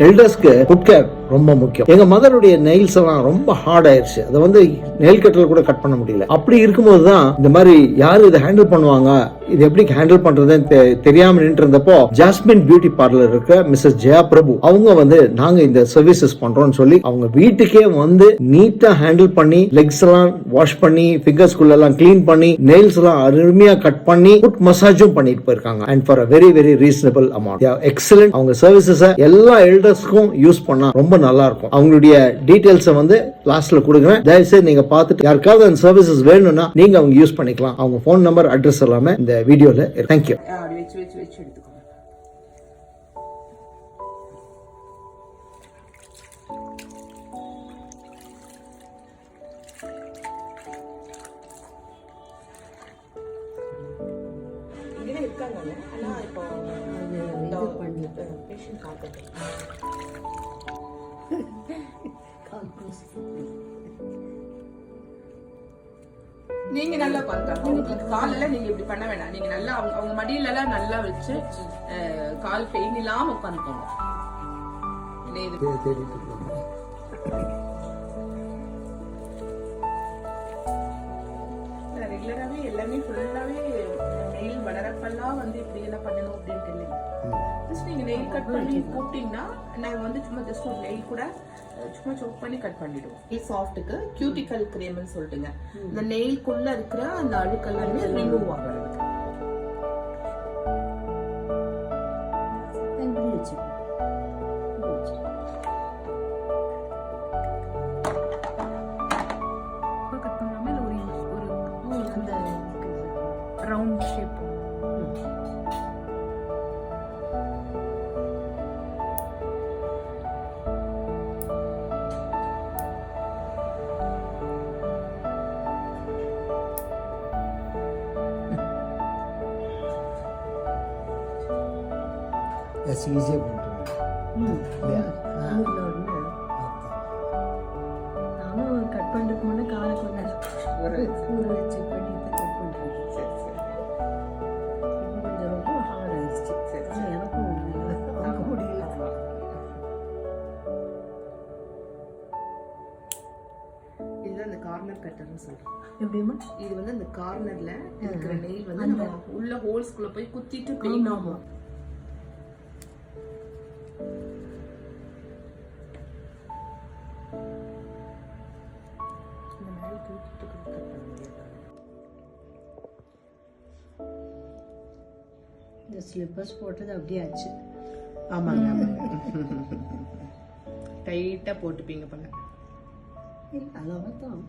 எல்டர்ஸ்க்கு good care ரொம்ப முக்கியம். எங்க மதருடைய நெயில்ஸ் எல்லாம் ரொம்ப ஹார்ட் ஆயிடுச்சு. அதை வந்து நெயில் கட்டர் கூட கட் பண்ண முடியல. அப்படி இருக்கும்போது தான் இந்த மாதிரி யாரு இதை ஹேண்டில் பண்ணுவாங்க, இது எப்படி ஹேண்டில் பண்றதுன்னு தெரியாம நின்று இருந்தப்போ ஜாஸ்மின் பியூட்டி பார்லர் இருக்க மிஸ்ஸஸ் ஜெயா பிரபு அவங்க வந்து நாங்க இந்த சர்வீசஸ் பண்றோம்னு சொல்லி அவங்க வீட்டுக்கே வந்து நீட்டா ஹேண்டில் பண்ணி லெக்ஸ் எல்லாம் வாஷ் பண்ணி ஃபிங்கர்ஸ்குள்ள எல்லாம் கிளீன் பண்ணி நெயில்ஸ் எல்லாம் அருமையா கட் பண்ணி ஃபுட் மசாஜும் பண்ணிட்டு போயிருக்காங்க. And for a very very reasonable amount. Excellent. அவங்க சர்வீசஸ் எல்லா எல்டர்ஸ்க்கும் யூஸ் பண்ணா ரொம்ப நல்லா இருக்கும். அவங்களுடைய டீடைல்ஸ் வந்து லாஸ்ட்ல கொடுக்குறேன். தயவுசெய்து நீங்க பார்த்துட்டு யாருக்காவது அந்த சர்வீசஸ் வேணும்னா நீங்க அவங்க யூஸ் பண்ணிக்கலாம். அவங்க போன் நம்பர் அட்ரஸ் எல்லாமே இந்த வீடியோல இருக்கு. தேங்க்யூ. நீங்க நல்லா பண்றாங்க. காலையில நீங்க இப்படி பண்ண வேணாம். நீங்க நல்லா அவங்க மடியில எல்லாம் நல்லா வச்சு கால் பெயின் இல்லாம உட்காந்துக்கோங்க. ரெகுலராவே எல்லாமே ஃபுல்லாவே நெயில் வளரப்பெல்லாம் வந்து இப்படி எல்லாம் பண்ணணும் அப்படின்ட்டு இல்லை. ஜஸ்ட் நீங்க நெயில் கட் பண்ணி கூப்பிட்டீங்கன்னா நாங்க வந்து சும்மா ஜஸ்ட் ஒரு நெயில் கூட சும்மா சோப் பண்ணி கட் பண்ணிடுவோம். சாஃப்ட்டுக்கு கியூட்டிக்கல் கிரீம்னு சொல்லிட்டுங்க. இந்த நெயில்குள்ள இருக்கிற அந்த அழுக்கெல்லாமே ரிமூவ் ஆகிறது. ரவுண்ட் ஷேப் ஈஸியாக பண்ணுறேன். நானும் கட் பண்ணுறதுக்கு முன்னே காலை கொஞ்சம் ஊற வச்சு பண்ணிட்டு கட் பண்ணுறேன். கொஞ்சம் ரொம்ப ஹார்ட் ஆயிடுச்சு. எனக்கும் முடியல. இதுதான் இந்த கார்னர் கட்டர்னு சொல்றோம். எப்படிமா இது வந்து அந்த கார்னர்ல இருக்கிற நெயில் வந்து நம்ம உள்ள ஹோல்ஸ்குள்ள போய் குத்திட்டு பெயின் ஆகும். இந்த ஸ்லிப்பர்ஸ் போட்டது அப்படியே ஆச்சு. ஆமாங்க ஆமாங்க. டைட்டா போட்டுப்பீங்க போல. அளவாக தான்